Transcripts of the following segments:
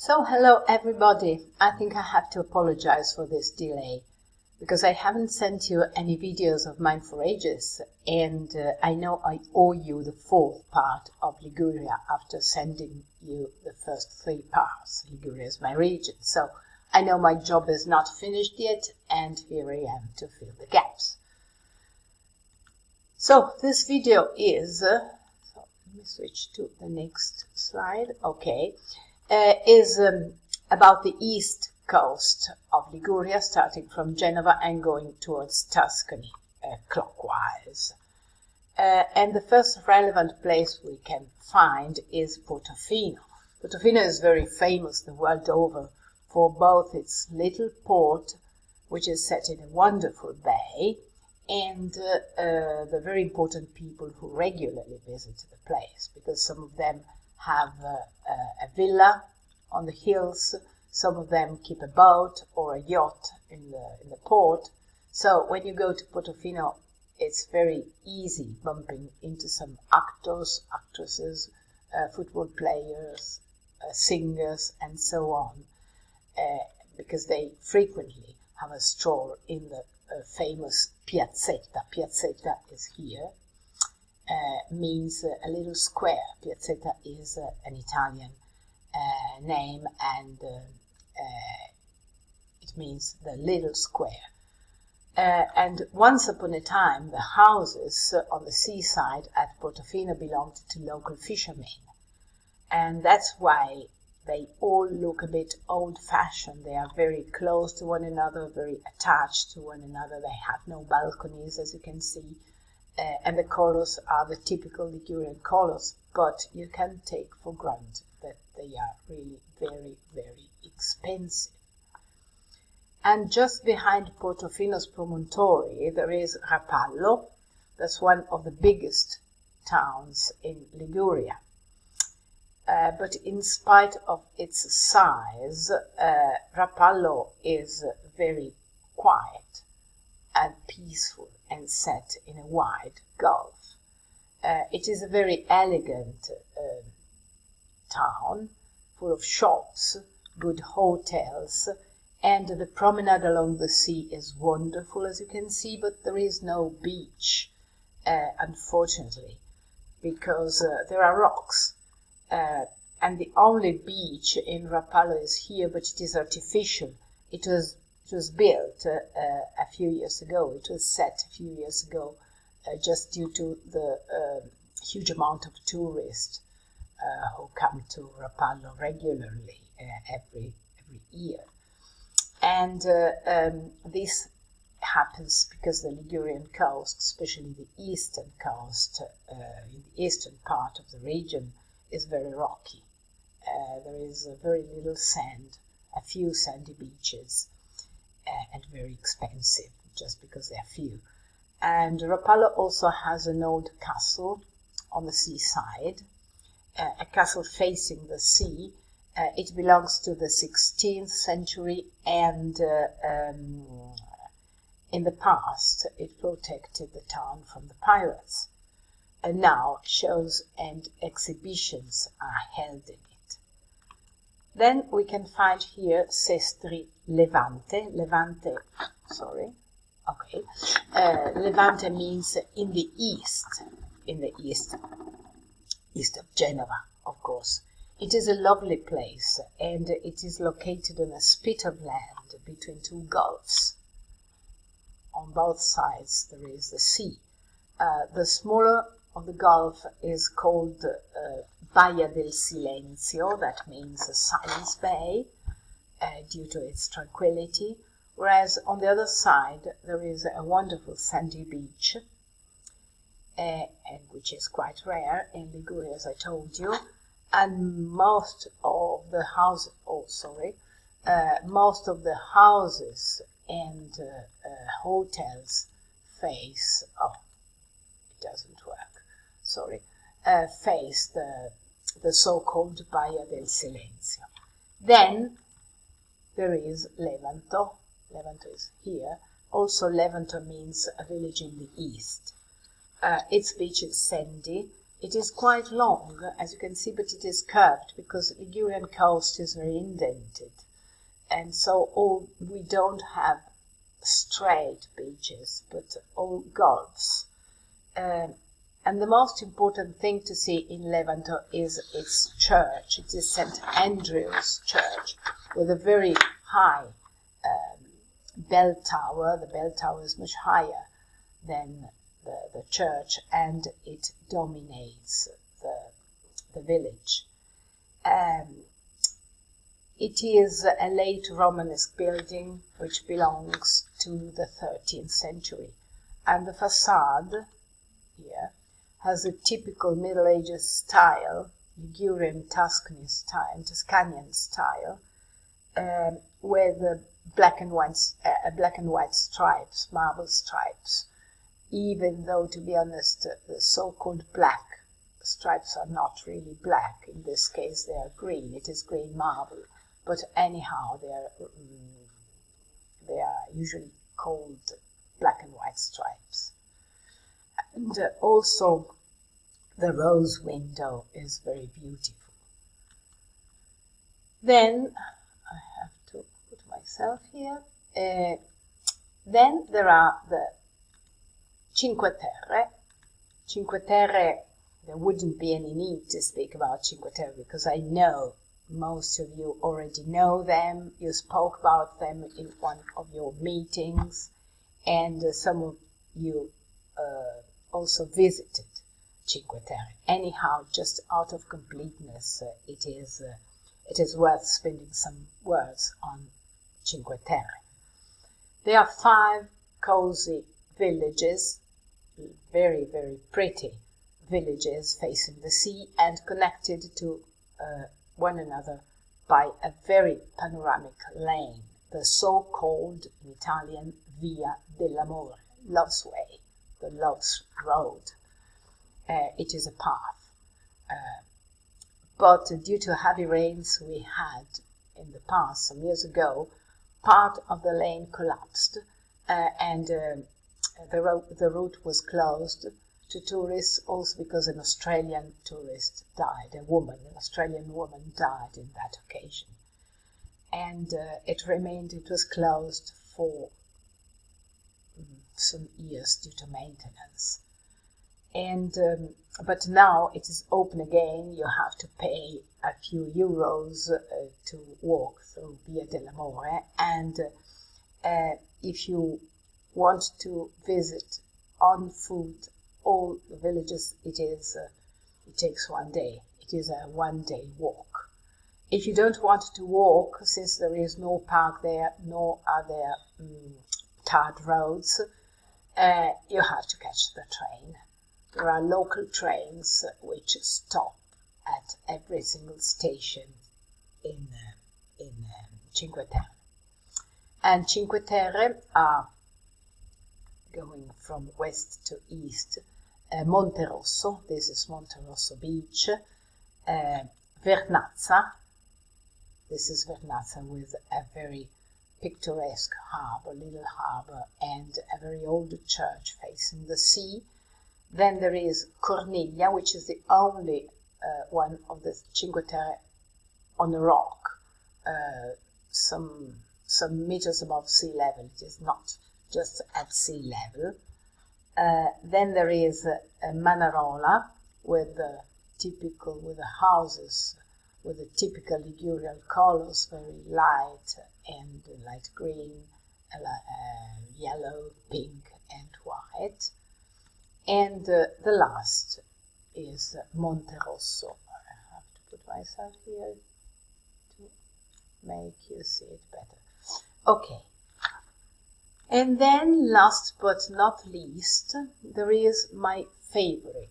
So hello everybody. I think I have to apologize for this delay because I haven't sent you any videos of mine for ages, and I know I owe you the fourth part of Liguria after sending you the first three parts. Liguria is my region, so I know my job is not finished yet, and here I am to fill the gaps. So this video is, so let me switch to the next slide, okay, is about the east coast of Liguria, starting from Genova and going towards Tuscany clockwise. And the first relevant place we can find is Portofino. Portofino is very famous the world over for both its little port, which is set in a wonderful bay, and the very important people who regularly visit the place, because some of them have a villa on the hills, some of them keep a boat or a yacht in the port. So when you go to Portofino, it's very easy bumping into some actors, actresses, football players, singers, and so on, because they frequently have a stroll in the famous piazzetta. Piazzetta is here, means a little square. Piazzetta is an Italian name, and it means the little square. And once upon a time, the houses on the seaside at Portofino belonged to local fishermen, and that's why they all look a bit old-fashioned. They are very close to one another, very attached to one another. They have no balconies, as you can see, and the colors are the typical Ligurian colors, but you can take for granted that they are really very, very expensive. And just behind Portofino's promontory, there is Rapallo. That's one of the biggest towns in Liguria. But in spite of its size, Rapallo is very quiet and peaceful and set in a wide gulf. It is a very elegant town, full of shops, good hotels, and the promenade along the sea is wonderful, as you can see, but there is no beach, unfortunately, because there are rocks. And the only beach in Rapallo is here, but it is artificial. It was built a few years ago. It was set a few years ago, just due to the huge amount of tourists who come to Rapallo regularly every year. And this happens because the Ligurian coast, especially the eastern coast, in the eastern part of the region, is very rocky. There is very little sand, a few sandy beaches, and very expensive, just because they are few. And Rapallo also has an old castle on the seaside, a castle facing the sea. It belongs to the 16th century, and in the past it protected the town from the pirates. And now shows and exhibitions are held in it. Then we can find here Sestri Levante. Levante means in the east of Genova, of course. It is a lovely place, and it is located on a spit of land between two gulfs. On both sides there is the sea. The smaller of the gulf is called Baia del Silenzio, that means a silence bay, due to its tranquility, whereas on the other side there is a wonderful sandy beach, and which is quite rare in Liguria, as I told you, and most of the houses and hotels face, face the so-called Baia del Silenzio. Then there is Levanto. Levanto is here. Also, Levanto means a village in the east. Its beach is sandy. It is quite long, as you can see, but it is curved because the Ligurian coast is very indented. And so we don't have straight beaches, but all gulfs. And the most important thing to see in Levanto is its church. It is St. Andrew's Church with a very high bell tower. The bell tower is much higher than the church, and it dominates the village. It is a late Romanesque building which belongs to the 13th century, and the facade here has a typical Middle Ages style, Ligurian Tuscanian style, with black and white stripes, marble stripes. Even though, to be honest, the so-called black stripes are not really black. In this case, they are green. It is green marble. But anyhow, they are usually called black and white stripes. And also, the rose window is very beautiful. Then, I have to put myself here. Then there are the Cinque Terre. Cinque Terre, there wouldn't be any need to speak about Cinque Terre because I know most of you already know them. You spoke about them in one of your meetings, and some of you also visited Cinque Terre. Anyhow, just out of completeness, it is worth spending some words on Cinque Terre. There are 5 cozy villages, very, very pretty villages facing the sea and connected to one another by a very panoramic lane, the so-called in Italian Via dell'Amore, Love's Way, the Love's Road. It is a path. But due to heavy rains we had in the past, some years ago, part of the lane collapsed and the route was closed to tourists, also because an Australian tourist died, an Australian woman died in that occasion. And it was closed for some years due to maintenance. And but now it is open again. You have to pay a few euros to walk through Via dell'Amore, and if you want to visit on foot all the villages, it takes one day. It is a one-day walk. If you don't want to walk, since there is no park there, nor are there tarred roads, you have to catch the train. There are local trains which stop at every single station in Cinque Terre. And Cinque Terre are going from west to east. Monte Rosso, this is Monte Rosso Beach. Vernazza, this is Vernazza with a very picturesque little harbour, and a very old church facing the sea. Then there is Corniglia, which is the only one of the Cinque Terre on a rock, some meters above sea level. It is not just at sea level. Then there is Manarola with the houses with the typical Ligurian colors, very light and light green, yellow, pink, and white. And the last is Monte Rosso. I have to put myself here to make you see it better. Okay. And then, last but not least, there is my favorite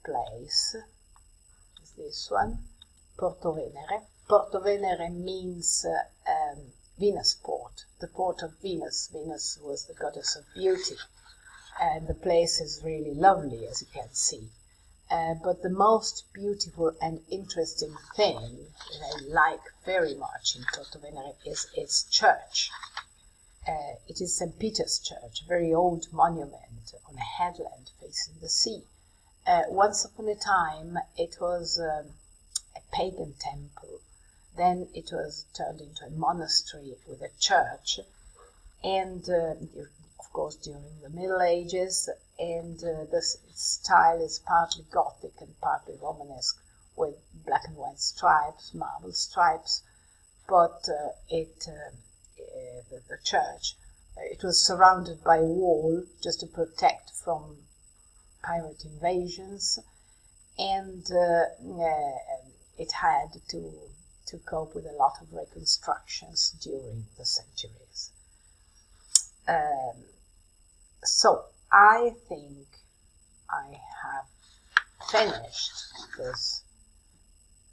place. Is this one, Porto Venere. Porto Venere means Venus port, the port of Venus. Venus was the goddess of beauty. And the place is really lovely, as you can see. But the most beautiful and interesting thing that I like very much in Porto Venere is its church. It is St. Peter's Church, a very old monument on a headland facing the sea. Once upon a time, it was a pagan temple. Then it was turned into a monastery with a church, and of course during the Middle Ages, and the style is partly Gothic and partly Romanesque, with black and white stripes, marble stripes, but the church, it was surrounded by a wall just to protect from pirate invasions, and it had to cope with a lot of reconstructions during the centuries. So I think I have finished this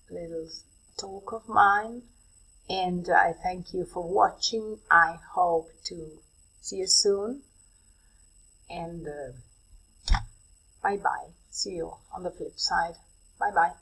little talk of mine, and I thank you for watching. I hope to see you soon, and bye bye. See you on the flip side. Bye bye.